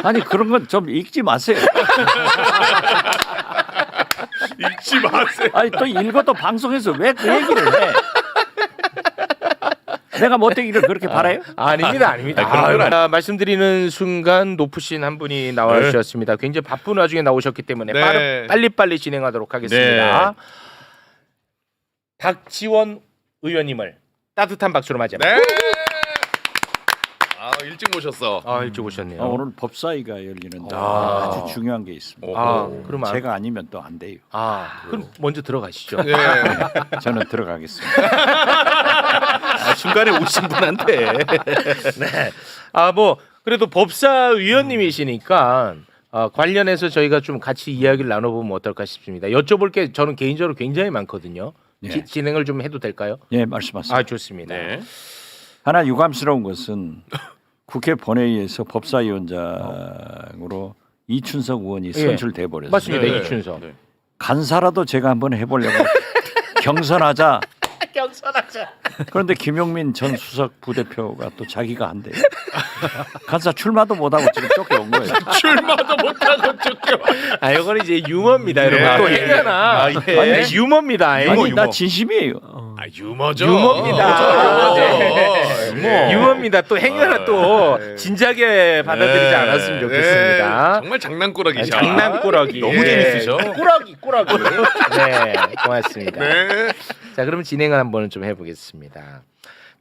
아니 그런 건 좀 읽지 마세요. 읽지 마세요. 아니 또 읽어도 방송에서 왜 그 얘기를 해? 내가 못되기를 그렇게 바라요? 아닙니다. 그런 건 말씀드리는 순간 높으신 한 분이 나와주셨습니다. 굉장히 바쁜 와중에 나오셨기 때문에 네. 빨리빨리 진행하도록 하겠습니다. 박지원 의원님을 따뜻한 박수로 맞이합니다. 네. 아 일찍 모셨어. 일찍 오셨네요. 오늘 법사위가 열리는데 아. 아주 중요한 게 있습니다. 그럼 제가 아니면 또 안 돼요. 그럼 먼저 들어가시죠. 네. 저는 들어가겠습니다. 중간에 오신 분한테. 네. 그래도 법사위원님이시니까 관련해서 저희가 좀 같이 이야기를 나눠보면 어떨까 싶습니다. 여쭤볼 게 저는 개인적으로 굉장히 많거든요. 예. 진행을 좀 해도 될까요? 예, 말씀하세요. 좋습니다. 네. 하나 유감스러운 것은 국회 본회의에서 법사위원장으로 이춘석 의원이 선출돼 버렸어요. 맞습니다. 네. 이춘석. 네. 간사라도 제가 한번 해보려고 경선하자. 경선하자. 그런데 김용민 전 수석 부대표가 또 자기가 안 돼요. 간사 출마도 못하고 지금 쫓겨온 거예요. 출마도 못하고 쫓겨. 이건 이제 유머입니다, 여러분. 또 행여나. 아니, 유머입니다. 아니 나 진심이에요. 유머죠. 유머입니다. 유머. 유머입니다. 또 행여나 또 진작에 받아들이지 않았으면 좋겠습니다. 정말 장난꾸러기죠. 장난꾸러기. 너무 재밌으셔. 꾸러기. 네, 고맙습니다. 네. 자, 그럼 진행을 한번 좀 해보겠습니다.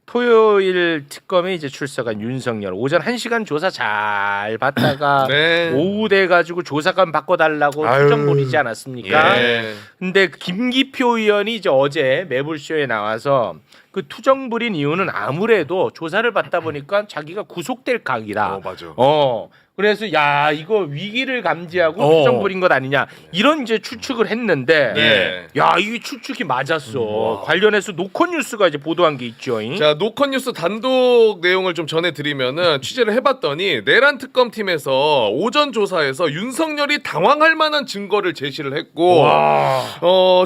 토요일 특검에 이제 출석한 윤석열 오전 1시간 조사 잘 받다가 네. 오후 돼 가지고 조사관 바꿔달라고 투정 부리지 않았습니까? 예. 근데 김기표 의원이 이제 어제 매불쇼에 나와서 그 투정 부린 이유는 아무래도 조사를 받다 보니까 자기가 구속될 각이다. 맞아. 그래서 야 이거 위기를 감지하고 투정 부린 것 아니냐 이런 이제 추측을 했는데 네. 야 이 추측이 맞았어. 관련해서 노컷뉴스가 이제 보도한 게 있죠. 자, 노컷뉴스 단독 내용을 좀 전해드리면은 취재를 해봤더니 내란 특검팀에서 오전 조사에서 윤석열이 당황할 만한 증거를 제시를 했고,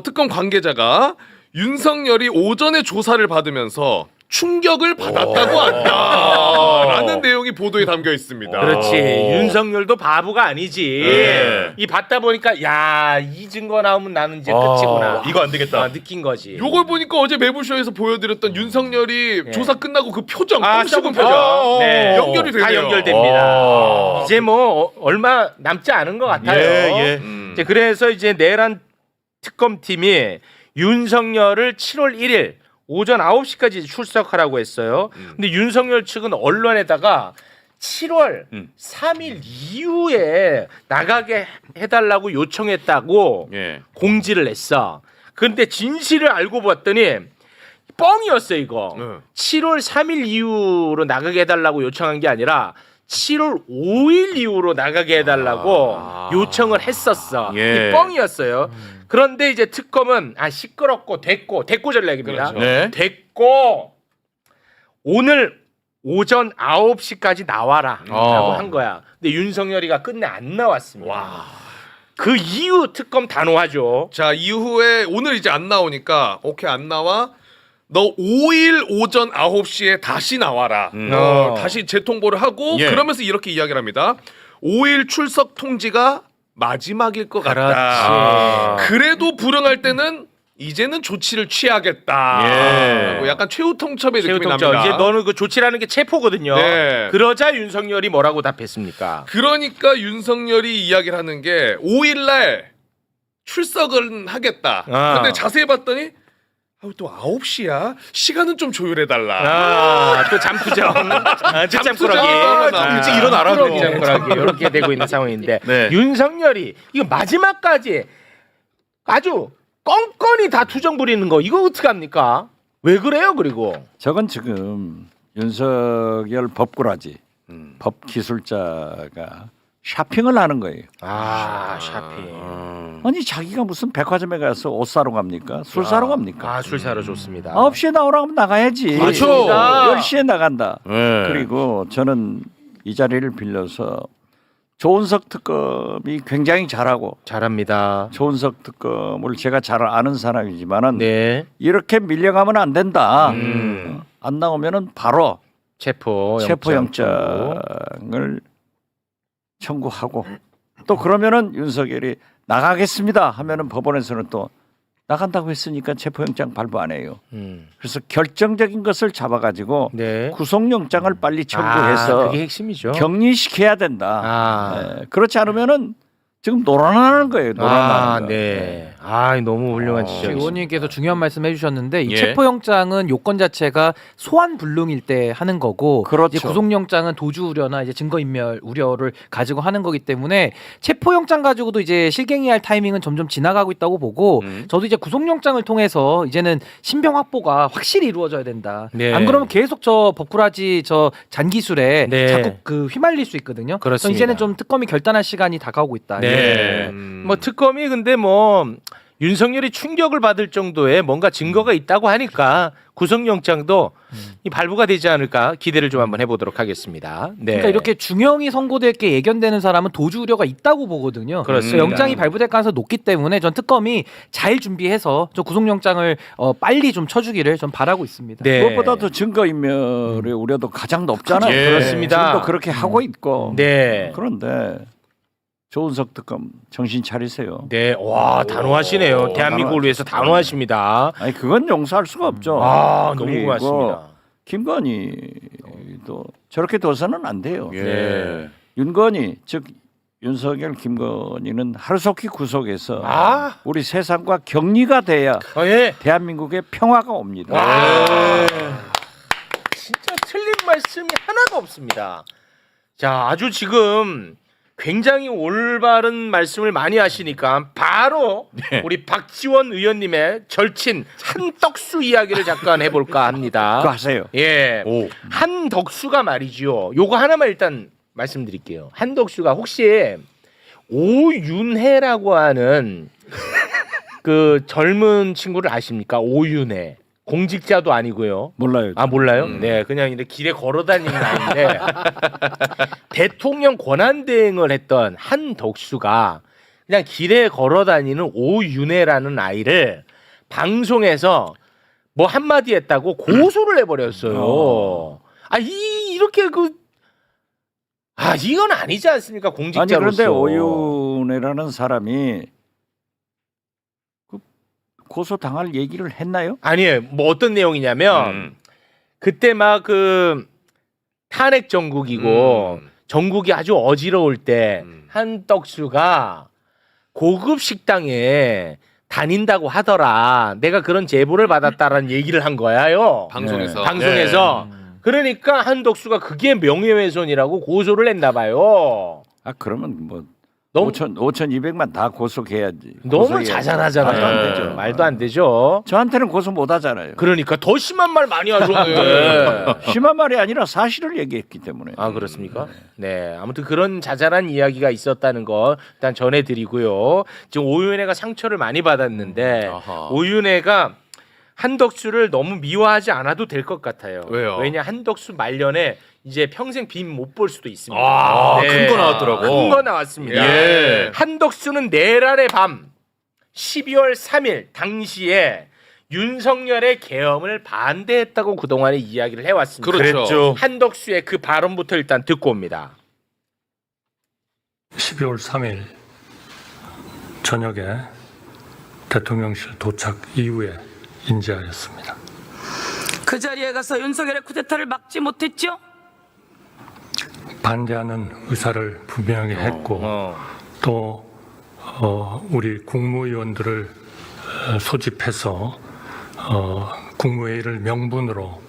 특검 관계자가 윤석열이 오전에 조사를 받으면서 충격을 받았다고 한다라는 내용이 보도에 담겨 있습니다. 그렇지. 윤석열도 바보가 아니지. 네. 이 받다 보니까 야 이 증거 나오면 나는 이제 끝이구나. 이거 안 되겠다. 느낀 거지. 요걸 보니까 어제 매불쇼에서 보여드렸던 윤석열이 조사 끝나고 그 표정, 똥 씹은 표정. 표정 네. 연결이 되네요. 다 연결됩니다. 이제 뭐 얼마 남지 않은 것 같아요. 이제 그래서 이제 내란 특검팀이 윤석열을 7월 1일 오전 9시까지 출석하라고 했어요. 근데 윤석열 측은 언론에다가 7월 3일 이후에 나가게 해달라고 요청했다고 공지를 했어. 그런데 진실을 알고 봤더니 뻥이었어 이거. 7월 3일 이후로 나가게 해달라고 요청한 게 아니라 7월 5일 이후로 나가게 해달라고 요청을 했었어. 이 뻥이었어요. 그런데 이제 특검은 시끄럽고 됐고 전략입니다. 그렇죠. 됐고 오늘 오전 9시까지 나와라 라고 한 거야. 근데 윤석열이가 끝내 안 나왔습니다. 그 이후 특검 단호하죠. 자, 이후에 오늘 이제 안 나오니까 오케이 안 나와. 너 5일 오전 9시에 다시 나와라. 다시 재통보를 하고 그러면서 이렇게 이야기를 합니다. 5일 출석 통지가 마지막일 것 같다. 그래도 불응할 때는 이제는 조치를 취하겠다. 뭐 약간 최후 통첩의 느낌이 납니다. 이제 너는 그 조치라는 게 체포거든요. 네. 그러자 윤석열이 뭐라고 답했습니까? 그러니까 윤석열이 이야기를 하는 게 5일 날 출석은 하겠다. 근데 자세히 봤더니 또 9시야? 시간은 좀 조율해달라. 또 잠투정. 늦잠꾸러기. 일찍 일어나라고. 늦잠꾸러기. 이렇게 되고 있는 상황인데 윤석열이 이거 마지막까지 아주 껌껌이 다 투정 부리는 거 이거 어떡합니까? 왜 그래요 그리고? 저건 지금 윤석열 법꾸라지 법 기술자가 샤핑을 하는 거예요. 샤핑. 아니 자기가 무슨 백화점에 가서 옷 사러 갑니까? 술 사러 갑니까? 술 사러 좋습니다. 9시에 나오라고 하면 나가야지. 그렇죠. 10시에 나간다. 그리고 저는 이 자리를 빌려서 조은석 특검이 굉장히 잘합니다. 조은석 특검을 제가 잘 아는 사람이지만은 네. 이렇게 밀려가면 안 된다. 안 나오면은 바로 체포영장을 청구하고 또 그러면은 윤석열이 나가겠습니다 하면은 법원에서는 또 나간다고 했으니까 체포영장 발부 안 해요. 그래서 결정적인 것을 잡아가지고 네. 구속영장을 빨리 청구해서 그게 핵심이죠. 격리시켜야 된다. 아. 네. 그렇지 않으면은 지금 놀아나는 거예요. 놀아나는 거. 네. 너무 훌륭한 지적이십니다. 의원님께서 중요한 말씀 해주셨는데 이 예. 체포영장은 요건 자체가 소환 불능일 때 하는 거고 그렇죠. 이제 구속영장은 도주 우려나 이제 증거인멸 우려를 가지고 하는 거기 때문에 체포영장 가지고도 이제 실갱이할 타이밍은 점점 지나가고 있다고 보고 저도 이제 구속영장을 통해서 이제는 신병 확보가 확실히 이루어져야 된다. 네. 안 그러면 계속 저 버쿠라지 저 잔기술에 네. 자꾸 그 휘말릴 수 있거든요. 그래서 그렇습니다. 이제는 좀 특검이 결단할 시간이 다가오고 있다. 네. 뭐 특검이 근데 뭐 윤석열이 충격을 받을 정도의 뭔가 증거가 있다고 하니까 구속영장도 이 발부가 되지 않을까 기대를 좀 한번 해보도록 하겠습니다. 네. 그러니까 이렇게 중형이 선고될 게 예견되는 사람은 도주 우려가 있다고 보거든요. 그렇습니다. 그래서 영장이 발부될 가능성이 높기 때문에 전 특검이 잘 준비해서 저 구속영장을 빨리 좀 쳐주기를 좀 바라고 있습니다. 네. 무엇보다도 증거인멸의 우려도 가장 높잖아요. 예. 그렇습니다. 지금도 그렇게 하고 있고. 네. 그런데 조은석 특검 정신 차리세요. 네. 와 단호하시네요. 대한민국을 위해서 단호하십니다. 아니 그건 용서할 수가 없죠. 너무 그리고 고맙습니다. 김건희도 저렇게 둬서는 안 돼요. 예. 윤건희 즉 윤석열 김건희는 하루속히 구속해서 우리 세상과 격리가 돼야 예. 대한민국에 평화가 옵니다. 진짜 틀린 말씀이 하나도 없습니다. 자, 아주 지금 굉장히 올바른 말씀을 많이 하시니까 바로 우리 박지원 의원님의 절친 한덕수 이야기를 잠깐 해볼까 합니다. 그거 하세요. 예, 한덕수가 말이지요. 요거 하나만 일단 말씀드릴게요. 한덕수가 혹시 오윤혜라고 하는 그 젊은 친구를 아십니까? 오윤혜. 공직자도 아니고요. 몰라요. 아 몰라요? 네, 그냥 이렇게 길에 걸어다니는 아이인데 대통령 권한대행을 했던 한덕수가 그냥 길에 걸어다니는 오윤혜라는 아이를 방송에서 뭐 한마디 했다고 고소를 해버렸어요. 이렇게 이건 아니지 않습니까? 아니 공직자로서. 그런데 오윤혜라는 사람이 고소 당할 얘기를 했나요? 아니에요. 뭐 어떤 내용이냐면 그때 막 그 탄핵 정국이고 정국이 아주 어지러울 때 한덕수가 고급 식당에 다닌다고 하더라. 내가 그런 제보를 받았다라는 얘기를 한 거야요. 방송에서. 방송에서. 그러니까 한덕수가 그게 명예훼손이라고 고소를 했나 봐요. 아 그러면 뭐 너무 5,200만 다 고소해야지. 너무 고소해야지. 자잘하잖아요. 말도 안 되죠. 말도 안 되죠. 저한테는 고소 못 하잖아요. 그러니까 더 심한 말 많이 하셨는데. 심한 말이 아니라 사실을 얘기했기 때문에. 아 그렇습니까? 네, 아무튼 그런 자잘한 이야기가 있었다는 거 일단 전해드리고요. 지금 오윤혜가 상처를 많이 받았는데 오윤혜가 한덕수를 너무 미워하지 않아도 될 것 같아요. 왜요? 왜냐 한덕수 말년에 이제 평생 빔 못 볼 수도 있습니다. 큰 거 나왔더라고. 큰 거 나왔습니다. 예. 한덕수는 내란의 밤 12월 3일 당시에 윤석열의 계엄을 반대했다고 그동안에 이야기를 해왔습니다. 그렇죠. 한덕수의 그 발언부터 일단 듣고 옵니다. 12월 3일 저녁에 대통령실 도착 이후에 인지하였습니다. 그 자리에 가서 윤석열의 쿠데타를 막지 못했죠? 반대하는 의사를 분명히 했고 또 우리 국무위원들을 소집해서 국무회의를 명분으로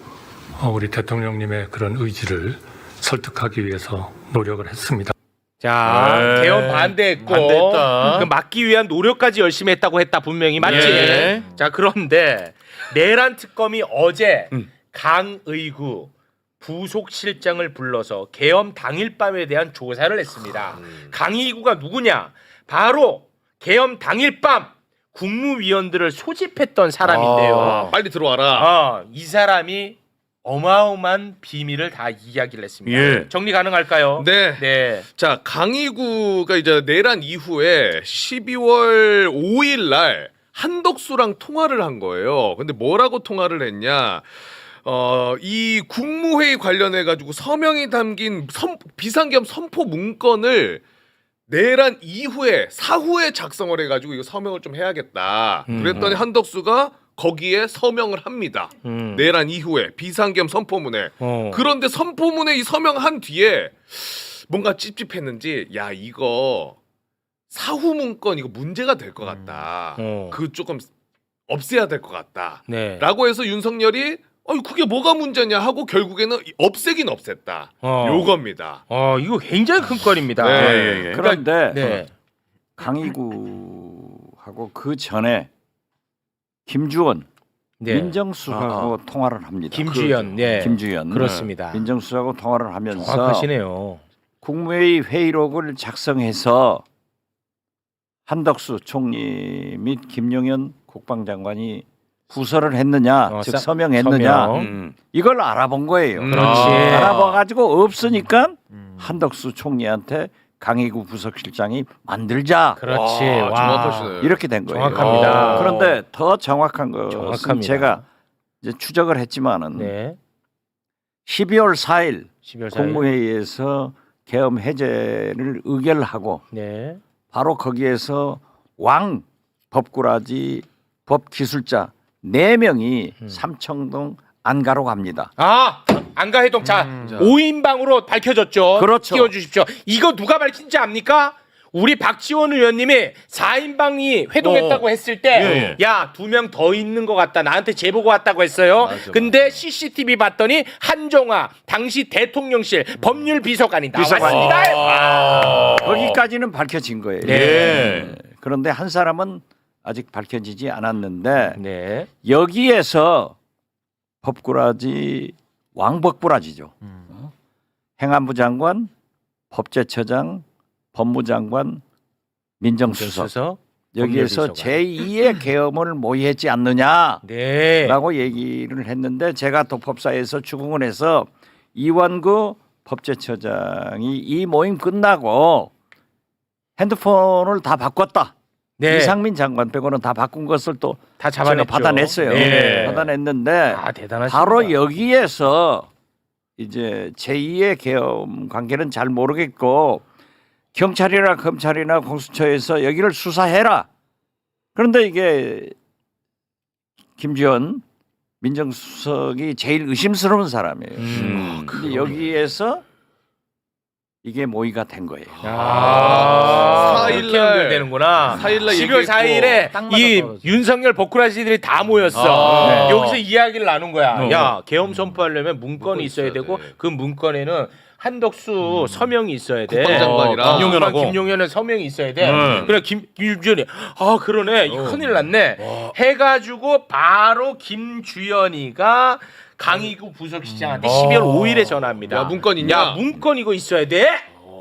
우리 대통령님의 그런 의지를 설득하기 위해서 노력을 했습니다. 자, 네. 개헌 반대했고 반대했다. 그 막기 위한 노력까지 열심히 했다고 했다 분명히 맞지? 예. 자, 그런데 내란 특검이 어제 강의구 부속실장을 불러서 계엄 당일 밤에 대한 조사를 했습니다. 강의구가 누구냐? 바로 계엄 당일 밤 국무위원들을 소집했던 사람인데요. 빨리 들어와라. 이 사람이 어마어마한 비밀을 다 이야기를 했습니다. 예. 정리 가능할까요? 네. 네. 자, 강희구가 이제 내란 이후에 12월 5일 날 한덕수랑 통화를 한 거예요. 근데 뭐라고 통화를 했냐? 이 국무회의 관련해 가지고 서명이 담긴 비상계엄 선포 문건을 내란 이후에 사후에 작성을 해가지고 이거 서명을 좀 해야겠다. 그랬더니 한덕수가 거기에 서명을 합니다. 내란 이후에 비상계엄 선포문에. 그런데 선포문에 이 서명한 뒤에 뭔가 찝찝했는지 야 이거 사후 문건 이거 문제가 될 것 같다. 그 조금 없애야 될 것 같다. 네. 라고 해서 윤석열이 그게 뭐가 문제냐 하고 결국에는 없애긴 없앴다. 요겁니다. 이거 굉장히 큰 건입니다. 네. 그런데 네. 강희구하고 그 전에 김주원 네. 민정수석하고 통화를 합니다. 김주연, 네. 김주연 그렇습니다. 민정수석하고 통화를 하면서 정확하시네요. 국무회의 회의록을 작성해서 한덕수 총리 및 김용현 국방장관이 구설을 했느냐, 즉 서명했느냐 서명. 이걸 알아본 거예요. 그렇지. 알아봐가지고 없으니까 한덕수 총리한테 강희구 부속실장이 만들자. 그렇지. 와, 와. 정확하시네. 이렇게 된 거예요. 정확합니다. 그런데 더 정확한 것은 정확합니다. 제가 이제 추적을 했지만은 네. 12월 4일 12월 4일. 국무회의에서 계엄 해제를 의결하고 네. 바로 거기에서 왕 법꾸라지 법기술자 4명이 삼청동 안가로 갑니다. 안가해동 자 5인방으로 밝혀졌죠. 그렇죠. 띄워주십시오. 이거 누가 밝힌지 압니까? 우리 박지원 의원님이 4인방이 회동했다고 했을 때, 야, 2명 더 있는 것 같다. 나한테 제보가 왔다고 했어요. 근데 CCTV 봤더니 한종화 당시 대통령실 법률비서관이 나왔습니다. 거기까지는 밝혀진 거예요. 네. 그런데 한 사람은 아직 밝혀지지 않았는데 네. 여기에서 법꾸라지 왕법꾸라지죠. 행안부 장관, 법제처장, 법무장관, 민정수석 그래서 여기에서 법률비서관. 제2의 계엄을 모의했지 않느냐라고 네. 얘기를 했는데 제가 도법사에서 추궁을 해서 이완구 법제처장이 이 모임 끝나고 핸드폰을 다 바꿨다. 네. 이상민 장관 빼고는 다 바꾼 것을 또 다 제가 잡아냈죠. 받아냈어요. 네. 받아냈는데 대단하십니다. 바로 여기에서 이제 제2의 계엄 관계는 잘 모르겠고 경찰이나 검찰이나 공수처에서 여기를 수사해라. 그런데 이게 김주현 민정수석이 제일 의심스러운 사람이에요. 근데 여기에서 이게 모의가 된 거예요. 이렇게 연결되는구나. 4일날 12월 4일에 딱 맞아 이 떨어져. 윤석열 복구라지들이 다 모였어. 네. 여기서 이야기를 나눈 거야. 야, 계엄 선포하려면 문건이 있어야 있어야 되고 돼. 그 문건에는 한덕수 서명이 있어야 돼. 국방장관이랑 김용현하고 김용현은 서명이 있어야 돼. 그래 김주현이 그러네. 이거 큰일 났네. 해가지고 바로 김주현이가 강희구 부석시장한테 12월 5일에 전화합니다. 야, 문건 있냐? 야, 문건 이거 있어야 돼.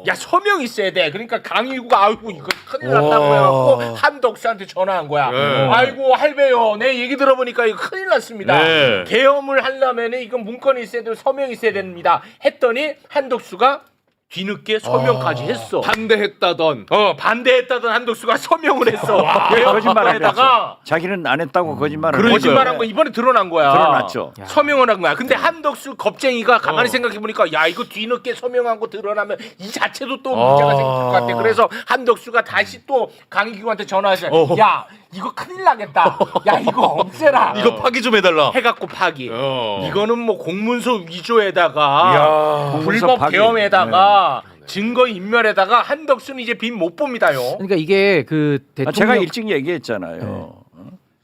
야, 서명 있어야 돼. 그러니까 강희구가 아이고 이거 큰일 났다고 해갖고 한덕수한테 전화한 거야. 아이고 할배요. 내 얘기 들어보니까 이거 큰일 났습니다. 계엄을 하려면 이건 문건이 있어야 되고 서명이 있어야 됩니다. 했더니 한덕수가 뒤늦게 서명까지 했어. 반대했다던. 반대했다던 한덕수가 서명을 했어. 거짓말을 했다가 했죠. 자기는 안 했다고 거짓말을 거짓말한 거 이번에 드러난 거야. 드러났죠. 서명을 한 거야. 근데 한덕수 겁쟁이가 가만히 생각해 보니까 야 이거 뒤늦게 서명한 거 드러나면 이 자체도 또 문제가 생길 것 같아. 그래서 한덕수가 다시 또 강희규한테 전화해서 야 이거 큰일 나겠다. 야 이거 없애라. 이거 파기 좀 해달라. 해갖고 파기. 이거는 뭐 공문서 위조에다가 불법 파기. 계엄에다가 증거 인멸에다가 한덕수는 이제 빈 못 봅니다요. 그러니까 이게 그 대통령 제가 일찍 얘기했잖아요.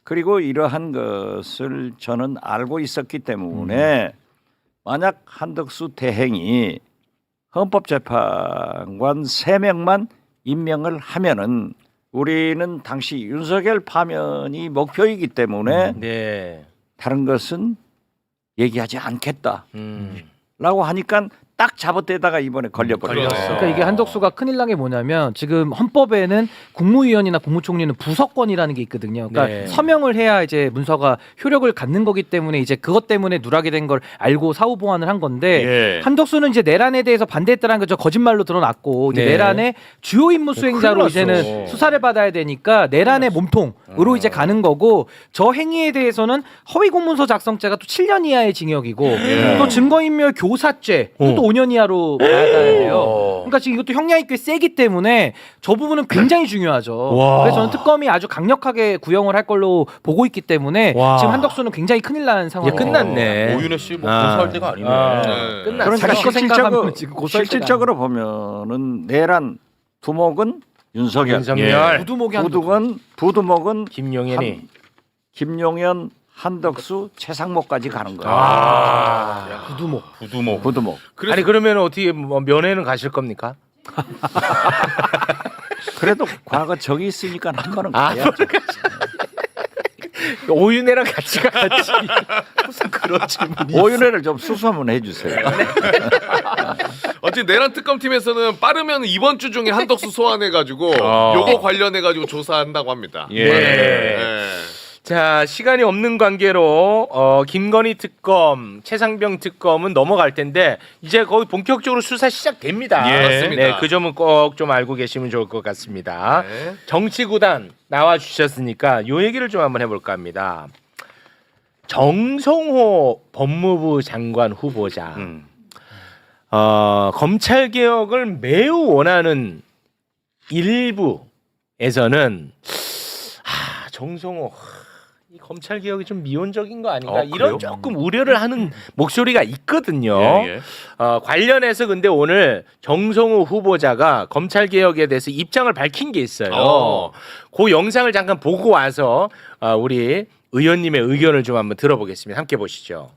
그리고 이러한 것을 저는 알고 있었기 때문에 만약 한덕수 대행이 헌법재판관 3명만 임명을 하면은 우리는 당시 윤석열 파면이 목표이기 때문에 네. 다른 것은 얘기하지 않겠다라고 하니까 딱 잡아대다가 이번에 걸려버렸어요. 그러니까 이게 한덕수가 큰일 난 게 뭐냐면 지금 헌법에는 국무위원이나 국무총리는 부서권이라는 게 있거든요. 그러니까 네. 서명을 해야 이제 문서가 효력을 갖는 거기 때문에 이제 그것 때문에 누락이 된 걸 알고 사후 보완을 한 건데 예. 한덕수는 이제 내란에 대해서 반대했다는 게 저 거짓말로 드러났고 이제 네. 내란의 주요 임무 수행자로 큰일 이제는 났어. 수사를 받아야 되니까 내란의 몸통으로 이제 가는 거고 저 행위에 대해서는 허위 공문서 작성죄가 또 7년 이하의 징역이고 또 증거인멸 교사죄 또 5년 이하로 받아야 그러니까 지금 이것도 형량이 꽤 세기 때문에 저 부분은 굉장히 중요하죠. 그래서 저는 특검이 아주 강력하게 구형을 할 걸로 보고 있기 때문에 와. 지금 한덕수는 굉장히 큰일 난 상황이에요. 끝났네. 오윤혜 씨뭐 고소할 때가 아니네. 끝났어. 그러니까 자기 거 생각하면 지금 고소할 때가 실질적으로 보면은 내란 두목은 윤석열, 윤석열, 부두목이 한두 부두목은 김용현이. 김용현, 한덕수, 최상목까지 가는 거예요. 부두목. 부두목. 아니 그러면 어떻게 뭐 면회는 가실 겁니까? 그래도 과거 적이 있으니까 한 번은 가야죠. 오윤혜랑 같이 가야지. 무슨 그런 질문이. 오윤회를 좀 수수 한번 해주세요. 어쨌든 내란 특검팀에서는 빠르면 이번 주 중에 한덕수 소환해가지고 요거 관련해가지고 조사한다고 합니다. 예. 네. 자, 시간이 없는 관계로 김건희 특검, 최상병 특검은 넘어갈 텐데 이제 거의 본격적으로 수사 시작됩니다. 예. 맞습니다. 네, 그 점은 꼭 좀 알고 계시면 좋을 것 같습니다. 네. 정치구단 나와 주셨으니까 요 얘기를 좀 한번 해볼까 합니다. 정성호 법무부 장관 후보자, 검찰 개혁을 매우 원하는 일부에서는 정성호. 이 검찰 개혁이 좀 미온적인 거 아닌가 이런 조금 우려를 하는 목소리가 있거든요. 예. 관련해서 근데 오늘 정성호 후보자가 검찰 개혁에 대해서 입장을 밝힌 게 있어요. 그 영상을 잠깐 보고 와서 우리 의원님의 의견을 좀 한번 들어보겠습니다. 함께 보시죠.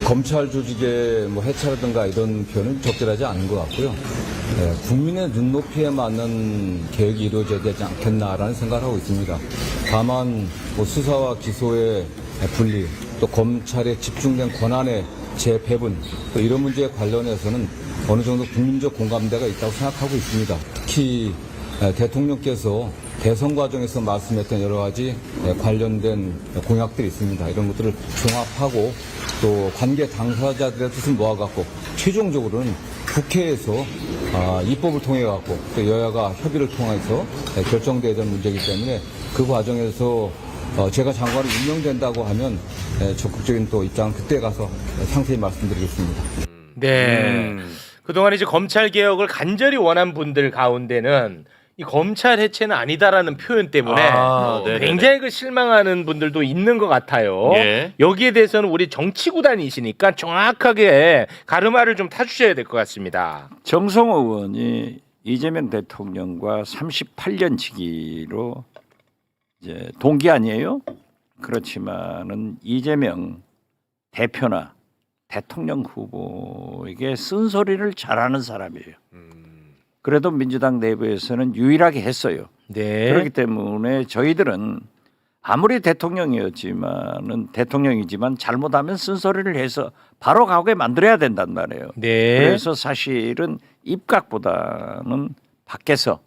검찰 조직의 뭐 해체라든가 이런 표현은 적절하지 않은 것 같고요. 네, 국민의 눈높이에 맞는 개혁이 이루어져야 되지 않겠나라는 생각을 하고 있습니다. 다만 뭐 수사와 기소의 분리, 또 검찰의 집중된 권한의 재배분, 또 이런 문제에 관련해서는 어느 정도 국민적 공감대가 있다고 생각하고 있습니다. 특히 대통령께서 대선 과정에서 말씀했던 여러 가지 관련된 공약들이 있습니다. 이런 것들을 종합하고 또 관계 당사자들의 뜻을 모아갖고 최종적으로는 국회에서 입법을 통해 갖고 또 여야가 협의를 통해서 결정돼야 되는 문제이기 때문에 그 과정에서 제가 장관이 임명된다고 하면 적극적인 또 입장 그때 가서 상세히 말씀드리겠습니다. 네. 그동안 이제 검찰 개혁을 간절히 원한 분들 가운데는 이 검찰 해체는 아니다라는 표현 때문에 굉장히 그 실망하는 분들도 있는 것 같아요. 예. 여기에 대해서는 우리 정치구단이시니까 정확하게 가르마를 좀 타주셔야 될 것 같습니다. 정성호 의원이 이재명 대통령과 38년 지기로 이제 동기 아니에요? 그렇지만은 이재명 대표나 대통령 후보에게 쓴소리를 잘하는 사람이에요. 그래도 민주당 내부에서는 유일하게 했어요. 네. 그렇기 때문에 저희들은 아무리 대통령이지만 잘못하면 쓴소리를 해서 바로 가게 만들어야 된단 말이에요. 네. 그래서 사실은 입각보다는 밖에서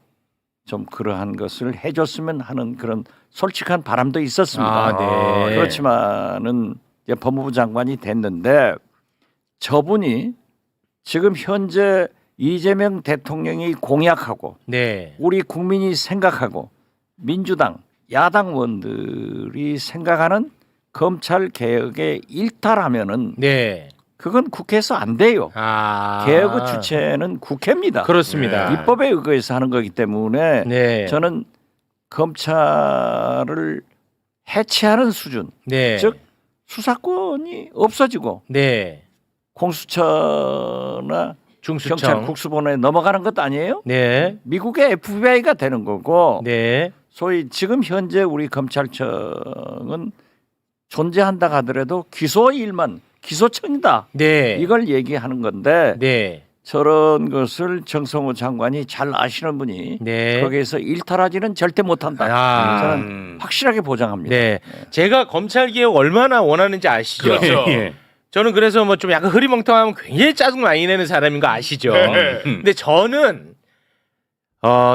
좀 그러한 것을 해줬으면 하는 그런 솔직한 바람도 있었습니다. 네. 그렇지만은 이제 법무부 장관이 됐는데 저분이 지금 현재 이재명 대통령이 공약하고 네. 우리 국민이 생각하고 민주당 야당 의원들이 생각하는 검찰 개혁에 일탈하면은 네. 그건 국회에서 안 돼요. 개혁의 주체는 국회입니다. 그렇습니다. 입법에 의거해서 하는 거기 때문에 네. 저는 검찰을 해체하는 수준, 네. 즉 수사권이 없어지고 네. 공수처나 중수청. 경찰 국수본에 넘어가는 것 아니에요? 네. 미국의 FBI가 되는 거고 네. 소위 지금 현재 우리 검찰청은 존재한다 하더라도 기소 일만 기소청이다. 네. 이걸 얘기하는 건데 네. 저런 것을 정성호 장관이 잘 아시는 분이 네. 거기에서 일탈하지는 절대 못한다. 저는 확실하게 보장합니다. 네. 제가 검찰 개혁 얼마나 원하는지 아시죠? 그렇죠. 예. 저는 그래서 뭐 좀 약간 흐리멍텅하면 굉장히 짜증 많이 내는 사람인 거 아시죠? 근데 저는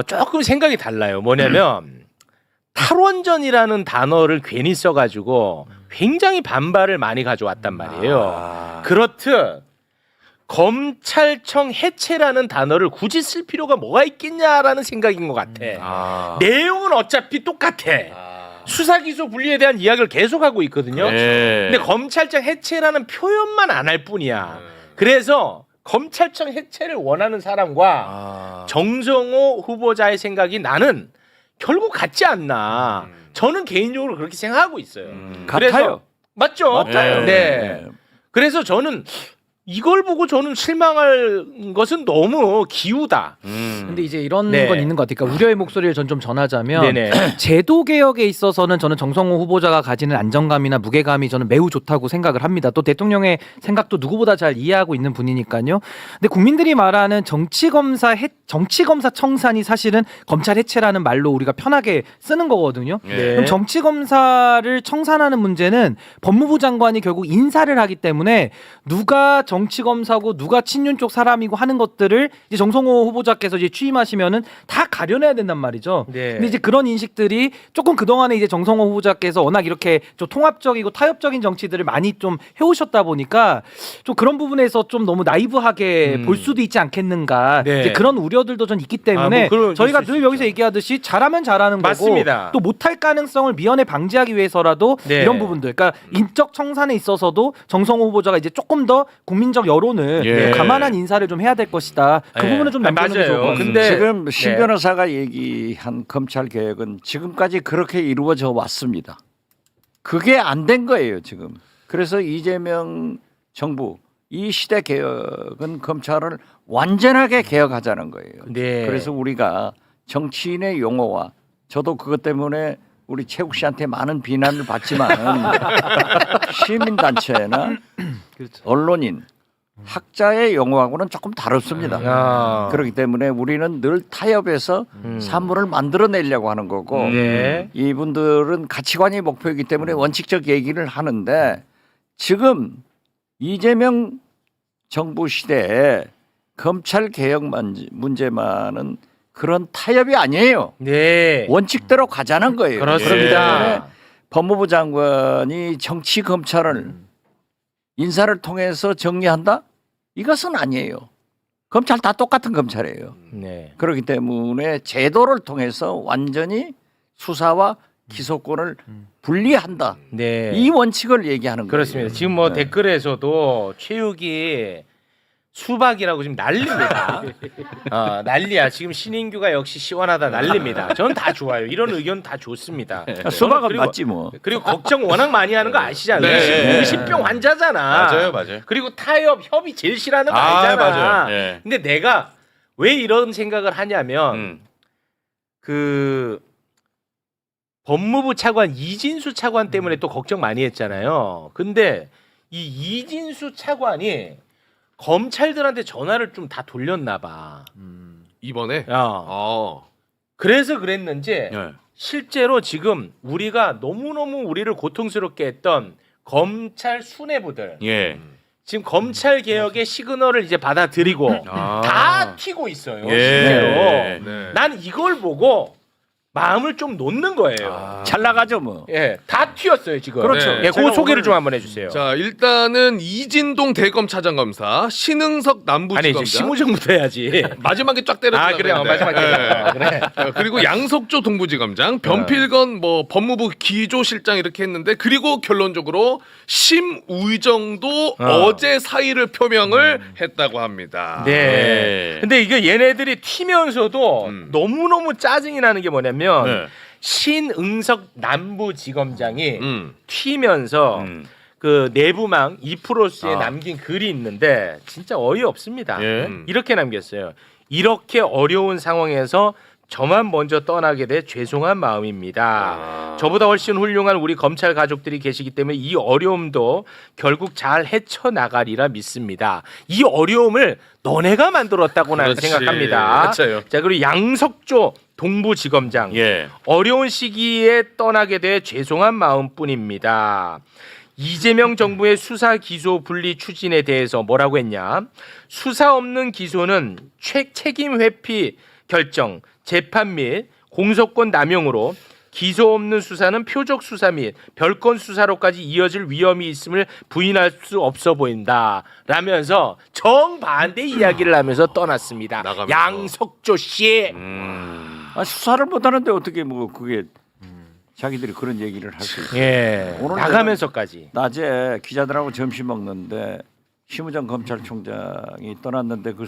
조금 생각이 달라요. 뭐냐면 탈원전이라는 단어를 괜히 써가지고 굉장히 반발을 많이 가져왔단 말이에요. 그렇듯 검찰청 해체라는 단어를 굳이 쓸 필요가 뭐가 있겠냐라는 생각인 것 같아. 내용은 어차피 똑같아. 수사 기소 분리에 대한 이야기를 계속하고 있거든요. 근데 검찰청 해체라는 표현만 안 할 뿐이야. 그래서 검찰청 해체를 원하는 사람과 정성호 후보자의 생각이 나는 결국 같지 않나. 저는 개인적으로 그렇게 생각하고 있어요. 같아요. 맞죠? 맞아요. 네. 그래서 저는 이걸 보고 저는 실망할 것은 너무 기우다. 근데 이제 이런 네. 건 있는 것 같아요. 그러니까 우려의 목소리를 전 좀 전하자면 네네. 제도 개혁에 있어서는 저는 정성호 후보자가 가지는 안정감이나 무게감이 저는 매우 좋다고 생각을 합니다. 또 대통령의 생각도 누구보다 잘 이해하고 있는 분이니까요. 근데 국민들이 말하는 정치검사 청산이 사실은 검찰 해체라는 말로 우리가 편하게 쓰는 거거든요. 네. 그럼 정치검사를 청산하는 문제는 법무부 장관이 결국 인사를 하기 때문에 누가 정치검사고 누가 친윤 쪽 사람이고 하는 것들을 이제 정성호 후보자께서 이제 취임하시면은 다 가려내야 된단 말이죠. 네. 근데 이제 그런 인식들이 조금 그동안에 이제 정성호 후보자께서 워낙 이렇게 좀 통합적이고 타협적인 정치들을 많이 좀 해오셨다 보니까 좀 그런 부분에서 좀 너무 나이브하게 볼 수도 있지 않겠는가. 네. 이제 그런 우려들도 전 있기 때문에 뭐 그런 저희가 있을 늘 수 여기서 있죠. 얘기하듯이 잘하면 잘하는 맞습니다. 거고 또 못할 가능성을 미연에 방지하기 위해서라도 네. 이런 부분들, 그러니까 인적 청산에 있어서도 정성호 후보자가 이제 조금 더 국민적 여론을 예. 감안한 인사를 좀 해야 될 것이다. 그 예. 부분은 좀 남겨놓는 게 맞아요. 좋을 것 같습니다. 근데 지금 신 네. 변호사가 얘기한 검찰 개혁은 지금까지 그렇게 이루어져 왔습니다. 그게 안 된 거예요 지금. 그래서 이재명 정부 이 시대 개혁은 검찰을 완전하게 개혁하자는 거예요. 네. 그래서 우리가 정치인의 용어와 저도 그것 때문에 우리 최욱 씨한테 많은 비난을 받지만 시민단체나 언론인, 학자의 용어하고는 조금 다릅니다. 아. 그렇기 때문에 우리는 늘 타협해서 산물을 만들어내려고 하는 거고 네. 이분들은 가치관이 목표이기 때문에 원칙적 얘기를 하는데 지금 이재명 정부 시대에 검찰 개혁 문제만은 그런 타협이 아니에요. 네. 원칙대로 가자는 거예요. 그렇습니다. 그렇기 때문에 법무부 장관이 정치 검찰을 인사를 통해서 정리한다? 이것은 아니에요. 검찰 다 똑같은 검찰이에요. 네. 그렇기 때문에 제도를 통해서 완전히 수사와 기소권을 분리한다. 네. 이 원칙을 얘기하는 그렇습니다. 거예요. 지금 뭐 네. 댓글에서도 최욱이 수박이라고 지금 난립니다. 난리야. 지금 신인규가 역시 시원하다 난립니다. 저는 다 좋아요. 이런 의견 다 좋습니다. 수박은 그리고- 맞지 뭐. 그리고 걱정 워낙 많이 하는 거 아시잖아요. 네. 의심병 환자잖아. 맞아요. 그리고 타협, 협의 제일 싫어하는 거 아, 알잖아. 맞아요. 예. 근데 내가 왜 이런 생각을 하냐면 음. 그 법무부 차관 이진수 차관 때문에 또 걱정 많이 했잖아요. 근데 이 이진수 차관이 검찰들한테 전화를 좀 다 돌렸나 봐. 이번에 야. 그래서 그랬는지 예. 실제로 지금 우리가 너무너무 우리를 고통스럽게 했던 검찰 수뇌부들 예. 지금 검찰 개혁의 시그널을 이제 받아들이고 아. 다 튀고 있어요. 예. 실제로. 네. 난 이걸 보고 마음을 좀 놓는 거예요. 아. 잘 나가죠 뭐. 예, 다 튀었어요 지금. 그렇죠. 예, 그 제가 소개를 오늘- 좀 한번 해주세요. 자 일단은 이진동 대검 차장검사, 신흥석 아니 이제 남부지검장. 심우정부터 해야지. 마지막에 쫙 때려. 아 그래요, 마지막에. 그래. 그리고 양석조 동부지검장, 변필건 뭐 법무부 기조실장 이렇게 했는데 그리고 결론적으로 심우정도 어제 사의를 표명을 했다고 합니다. 네. 네. 근데 이게 얘네들이 튀면서도 너무너무 짜증이 나는 게 뭐냐면 네. 신응석 남부지검장이 음. 튀면서 그 내부망 2%에 아. 남긴 글이 있는데 진짜 어이없습니다. 예. 이렇게 남겼어요. 이렇게 어려운 상황에서 저만 먼저 떠나게 돼 죄송한 마음입니다. 저보다 훨씬 훌륭한 우리 검찰 가족들이 계시기 때문에 이 어려움도 결국 잘 헤쳐나가리라 믿습니다. 이 어려움을 너네가 만들었다고 나는 그렇지. 생각합니다. 맞아요. 자, 그리고 양석조 동부지검장. 예. 어려운 시기에 떠나게 돼 죄송한 마음뿐입니다. 이재명 정부의 수사 기소 분리 추진에 대해서 뭐라고 했냐? 수사 없는 기소는 책임 회피 결정, 재판 및 공소권 남용으로 기소 없는 수사는 표적 수사 및 별건 수사로까지 이어질 위험이 있음을 부인할 수 없어 보인다. 라면서 정반대 이야기를 하면서 떠났습니다. 나가면서. 양석조 씨. 아, 수사를 못하는데 어떻게 뭐 그게 자기들이 그런 얘기를 할 수 있어요. 예. 오늘 나가면서까지. 낮에 기자들하고 점심 먹는데 심우정 검찰총장이 떠났는데 그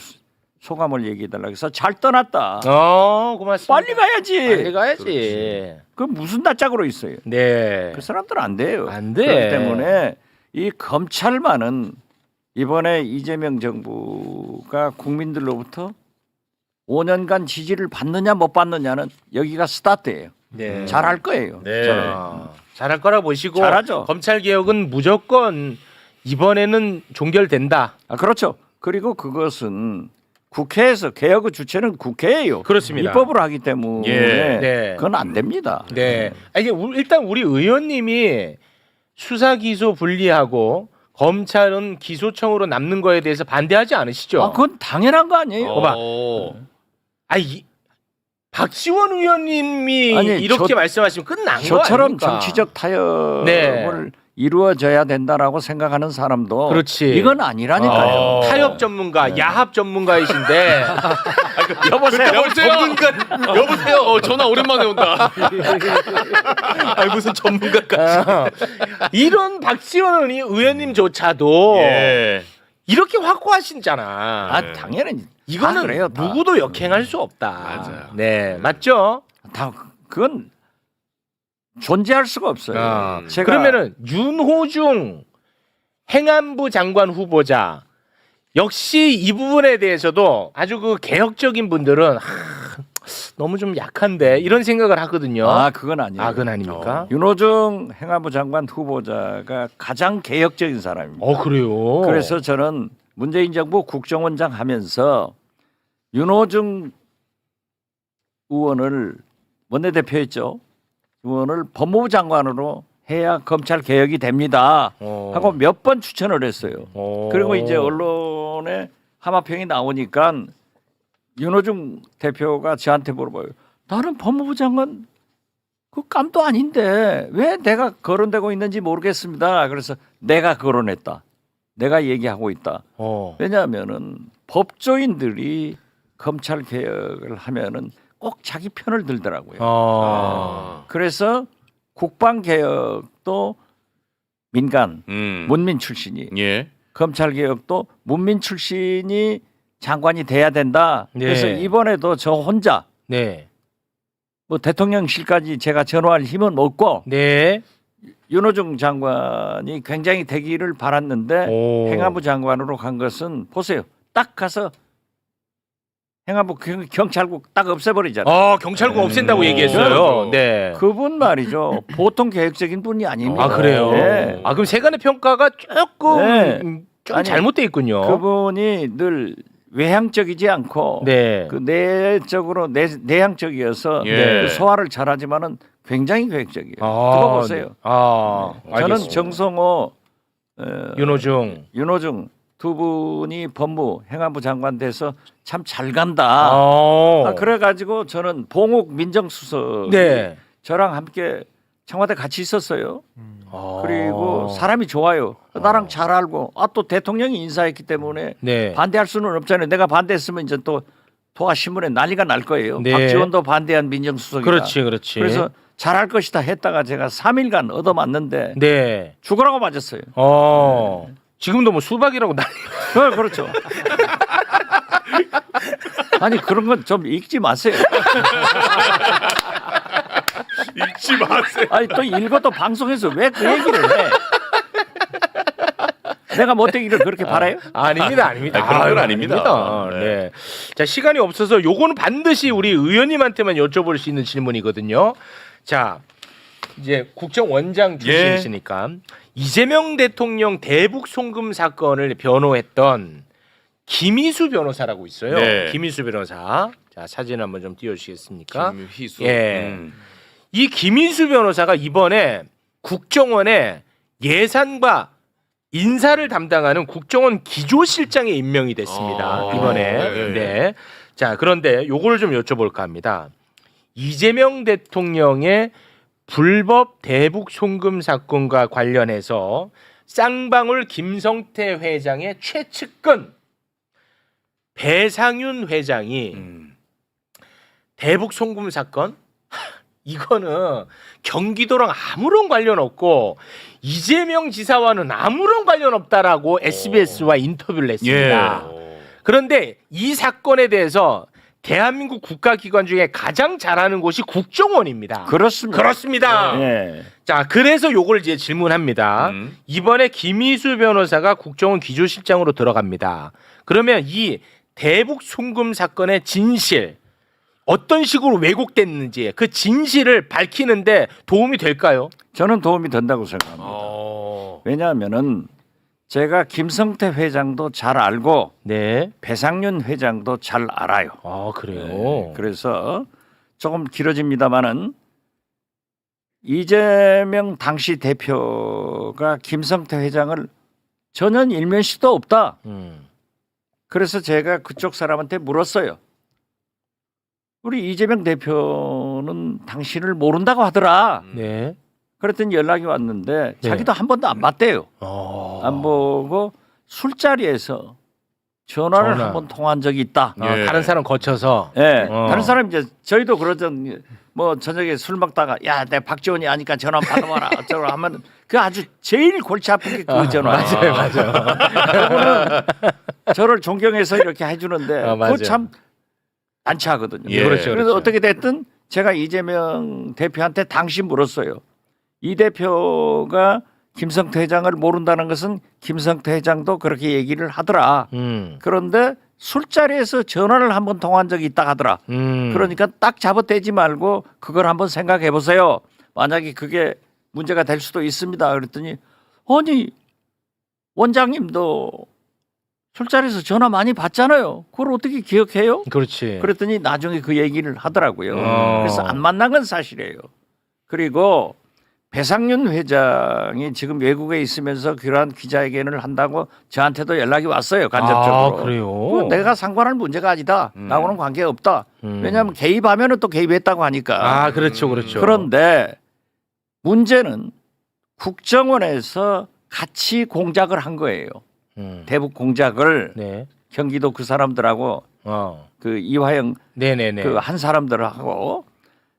소감을 얘기해달라고 해서 잘 떠났다. 고맙습니다. 빨리 가야지. 빨리 가야지. 그 무슨 낯짝으로 있어요. 네. 그 사람들은 안 돼요. 안 돼. 그렇기 때문에 이 검찰만은 이번에 이재명 정부가 국민들로부터 5년간 지지를 받느냐 못 받느냐는 여기가 스타트예요. 네. 잘할 거예요. 네. 저는. 잘할 거라 보시고 잘하죠. 검찰 개혁은 무조건 이번에는 종결된다. 그렇죠. 그리고 그것은 국회에서 개혁의 주체는 국회예요. 그렇습니다. 입법을 하기 때문에 네. 그건 안 됩니다. 네. 이게 일단 우리 의원님이 수사 기소 분리하고 검찰은 기소청으로 남는 거에 대해서 반대하지 않으시죠? 그건 당연한 거 아니에요. 봐봐. 박지원 의원님이 아니, 이렇게 말씀하시면 끝난 거 저처럼 아닙니까? 정치적 타협을 네. 이루어져야 된다라고 생각하는 사람도 그렇지. 이건 아니라니까요. 타협 전문가, 야합 전문가이신데 여보세요. 여보세요. 전화 오랜만에 온다. 무슨 전문가까지 이런 박지원 의원님조차도 예. 이렇게 확고하시잖아. 당연히 이거는 다 그래요. 다. 누구도 역행할 수 없다. 맞아요. 네, 맞죠? 다 그건 존재할 수가 없어요. 제가 그러면은 윤호중 행안부 장관 후보자 역시 이 부분에 대해서도 아주 그 개혁적인 분들은 너무 좀 약한데 이런 생각을 하거든요. 그건 아니에요. 그건 아닙니까? 윤호중 행안부 장관 후보자가 가장 개혁적인 사람입니다. 그래요. 그래서 저는 문재인 정부 국정원장 하면서 윤호중 의원을 원내대표였죠. 의원을 법무부 장관으로 해야 검찰 개혁이 됩니다. 하고 몇 번 추천을 했어요. 그리고 이제 언론에 하마평이 나오니까 윤호중 대표가 저한테 물어봐요. 나는 법무부 장관 그 깜도 아닌데 왜 내가 거론되고 있는지 모르겠습니다. 그래서 내가 거론했다. 내가 얘기하고 있다. 왜냐하면은 법조인들이 검찰 개혁을 하면은 꼭 자기 편을 들더라고요. 그래서 국방 개혁도 민간 문민 출신이 예. 검찰 개혁도 문민 출신이 장관이 돼야 된다. 그래서 네. 이번에도 저 혼자 네. 뭐 대통령실까지 제가 전화할 힘은 없고 네. 윤호중 장관이 굉장히 되기를 바랐는데 행안부 장관으로 간 것은 보세요. 딱 가서 행안부 경찰국 딱 없애버리잖아요. 경찰국 없앤다고 얘기했어요. 네. 그분 말이죠. 보통 계획적인 분이 아닙니다. 그래요. 네. 그럼 세간의 평가가 조금 네. 좀 아니, 잘못돼 있군요. 그분이 늘 외향적이지 않고 네. 그 내적으로 내향적이어서 예. 그 소화를 잘하지만은 굉장히 계획적이에요. 들어보세요. 저는 알겠습니다. 정성호, 윤호중. 두 분이 법무 행안부 장관 돼서 참 잘 간다. 그래가지고 저는 봉욱 민정수석 네. 저랑 함께 청와대 같이 있었어요. 그리고 사람이 좋아요. 나랑 잘 알고 또 대통령이 인사했기 때문에 네. 반대할 수는 없잖아요. 내가 반대했으면 이제 또 도하신문에 난리가 날 거예요. 네. 박지원도 반대한 민정수석이다. 그렇지. 그래서 잘할 것이다 했다가 제가 3일간 얻어맞는데 네. 죽으라고 맞았어요. 지금도 뭐 수박이라고 난리. 그렇죠. 아니 그런 건 좀 읽지 마세요. 읽지 마세요. 아니 또 읽어도 방송에서 왜 그 얘기를 해? 내가 못되기를 그렇게 바라요? 아닙니다. 그런 건 아닙니다. 네. 자, 시간이 없어서 요거는 반드시 우리 의원님한테만 여쭤볼 수 있는 질문이거든요. 자, 이제 국정원장 출신이시니까 이재명 대통령 대북 송금 사건을 변호했던 김희수 변호사라고 있어요. 네. 김희수 변호사. 자, 사진 한번 좀 띄워주시겠습니까? 김희수. 예. 이 김인수 변호사가 이번에 국정원에 예산과 인사를 담당하는 국정원 기조실장에 임명이 됐습니다. 이번에. 네. 자, 그런데 요거를 좀 여쭤볼까 합니다. 이재명 대통령의 불법 대북 송금 사건과 관련해서 쌍방울 김성태 회장의 최측근 배상윤 회장이 대북 송금 사건 이거는 경기도랑 아무런 관련 없고 이재명 지사와는 아무런 관련 없다라고 SBS와 인터뷰를 했습니다. 그런데 이 사건에 대해서 대한민국 국가기관 중에 가장 잘하는 곳이 국정원입니다. 그렇습니다. 그렇습니다. 예. 자, 그래서 요걸 이제 질문합니다. 이번에 김희수 변호사가 국정원 기조실장으로 들어갑니다. 그러면 이 대북 송금 사건의 진실 어떤 식으로 왜곡됐는지 그 진실을 밝히는데 도움이 될까요? 저는 도움이 된다고 생각합니다. 왜냐하면은 제가 김성태 회장도 잘 알고 네. 배상윤 회장도 잘 알아요. 아, 그래요. 네, 그래서 조금 길어집니다만은 이재명 당시 대표가 김성태 회장을 전혀 일면식도 없다. 그래서 제가 그쪽 사람한테 물었어요. 우리 이재명 대표는 당신을 모른다고 하더라. 네. 그랬더니 연락이 왔는데 네. 자기도 한 번도 안 봤대요. 안 보고 술자리에서 전화를 전화. 한 번 통한 적이 있다. 다른 사람 거쳐서. 예, 다른 사람 이제 저희도 그러던 뭐 저녁에 술 먹다가 야, 내 박지원이 아니까 전화 받아봐라 어쩌고 하면 그 아주 제일 골치 아픈 게 그 전화. 맞아요. 그거는 저를 존경해서 이렇게 해주는데 맞아요. 그거 참 안치하거든요. 예. 그렇죠, 그래서 그렇죠. 어떻게 됐든 제가 이재명 대표한테 당시 물었어요. 이 대표가 김성태 회장을 모른다는 것은 김성태 회장도 그렇게 얘기를 하더라. 그런데 술자리에서 전화를 한번 통한 적이 있다 하더라. 그러니까 딱 잡아대지 말고 그걸 한번 생각해 보세요. 만약에 그게 문제가 될 수도 있습니다. 그랬더니 아니 원장님도 술자리에서 전화 많이 받잖아요. 그걸 어떻게 기억해요? 그렇지. 그랬더니 나중에 그 얘기를 하더라고요. 그래서 안 만난 건 사실이에요. 그리고 배상윤 회장이 지금 외국에 있으면서 그러한 기자회견을 한다고 저한테도 연락이 왔어요. 간접적으로. 아, 그래요? 그건 내가 상관할 문제가 아니다. 나하고는 관계가 없다. 왜냐하면 개입하면 또 개입했다고 하니까. 아, 그렇죠. 그렇죠. 그런데 문제는 국정원에서 같이 공작을 한 거예요. 대북 공작을 네. 경기도 그 사람들하고 그 이화영 네네네. 그 한 사람들하고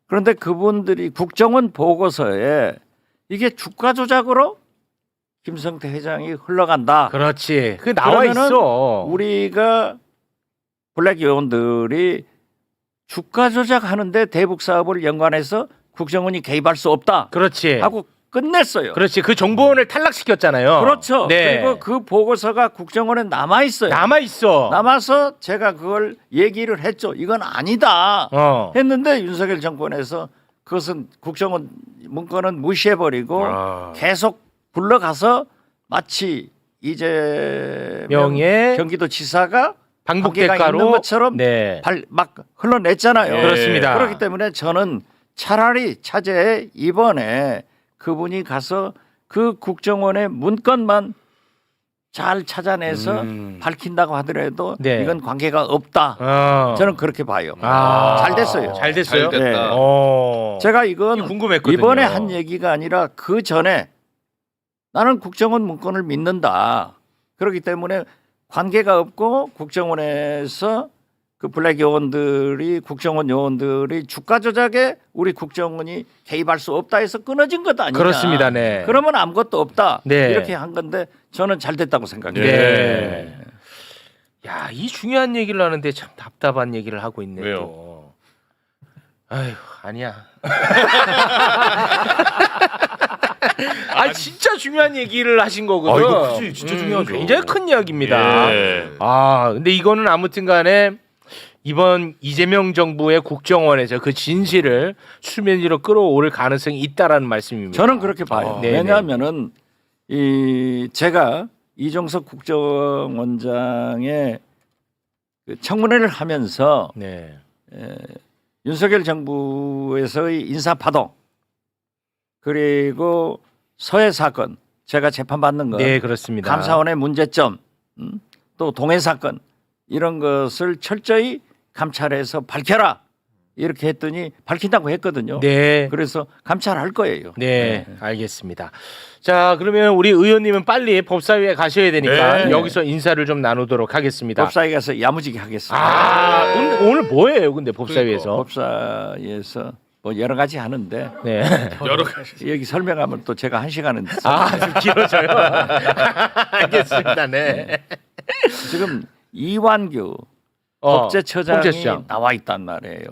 그런데 그분들이 국정원 보고서에 이게 주가 조작으로 김성태 회장이 흘러간다. 그렇지. 그 나와 그러면은 있어. 우리가 블랙 요원들이 주가 조작하는데 대북 사업을 연관해서 국정원이 개입할 수 없다. 그렇지. 하고 끝냈어요. 그렇지. 그 정보원을 탈락시켰잖아요. 그렇죠. 네. 그리고 그 보고서가 국정원에 남아 있어요. 남아 있어. 남아서 제가 그걸 얘기를 했죠. 이건 아니다. 했는데 윤석열 정권에서 그것은 국정원 문건은 무시해버리고 계속 불러가서 마치 이재명 명예 경기도 지사가 방북 관계가 대가로 있는 것처럼 네. 막 흘러냈잖아요. 그렇습니다. 그렇기 때문에 저는 차라리 차제에 이번에 그분이 가서 그 국정원의 문건만 잘 찾아내서 밝힌다고 하더라도 네. 이건 관계가 없다. 저는 그렇게 봐요. 잘 됐어요. 잘 됐어요. 잘 됐다. 네. 제가 이건 이게 궁금했거든요. 이번에 한 얘기가 아니라 그 전에 나는 국정원 문건을 믿는다. 그렇기 때문에 관계가 없고 국정원에서 그 블랙 요원들이 국정원 요원들이 주가 조작에 우리 국정원이 개입할 수 없다 해서 끊어진 것 아니냐. 그렇습니다. 네. 그러면 아무것도 없다. 네. 이렇게 한 건데 저는 잘 됐다고 생각해요. 네. 야, 이 중요한 얘기를 하는데 참 답답한 얘기를 하고 있네. 왜요? 또. 아휴, 아니야. 아, 진짜 중요한 얘기를 하신 거거든. 아, 이거 그치, 진짜 중요하죠. 굉장히 큰 이야기입니다. 예. 아, 근데 이거는 아무튼간에 이번 이재명 정부의 국정원에서 그 진실을 수면 위로 끌어올 가능성이 있다라는 말씀입니다. 저는 그렇게 봐요. 네네. 왜냐하면은 이 제가 이종석 국정원장의 그 청문회를 하면서 네. 윤석열 정부에서의 인사 파동 그리고 서해 사건 제가 재판받는 거 네, 그렇습니다. 감사원의 문제점 또 동해 사건 이런 것을 철저히 감찰해서 밝혀라 이렇게 했더니 밝힌다고 했거든요. 네. 그래서 감찰할 거예요. 네, 알겠습니다. 자, 그러면 우리 의원님은 빨리 법사위에 가셔야 되니까 네. 여기서 인사를 좀 나누도록 하겠습니다. 법사위 가서 야무지게 하겠습니다. 아, 오늘 뭐예요? 근데 법사위에서? 법사위에서 뭐 여러 가지 하는데 네. 여러 가지. 여기 설명하면 또 제가 1시간은 좀 길어져요. 알겠습니다. 네. 지금 이완규 법제처장. 법제처장이 나와 있단 말이에요.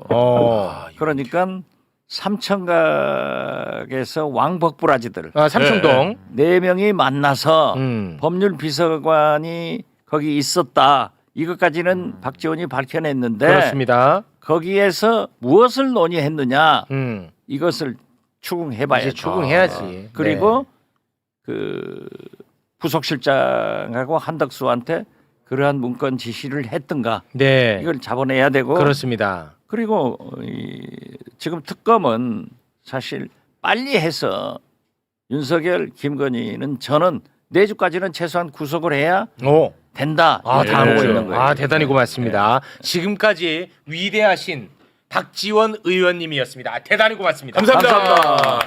그러니까 삼청각에서 왕복부라지들 삼청동. 네 명이 만나서 음. 법률 비서관이 거기 있었다. 이것까지는 박지원이 밝혀냈는데 그렇습니다. 거기에서 무엇을 논의했느냐 이것을 추궁해봐야죠. 이제 추궁해야지. 그리고 그 부속실장하고 한덕수한테 그러한 문건 지시를 했던가 네. 이걸 잡아내야 되고 그렇습니다. 그리고 지금 특검은 사실 빨리 해서 윤석열, 김건희는 저는 내주까지는 최소한 구속을 해야 오. 된다. 이렇게 보고 있는 거예요. 대단히 고맙습니다. 지금까지 위대하신 박지원 의원님이었습니다. 대단히 고맙습니다. 감사합니다.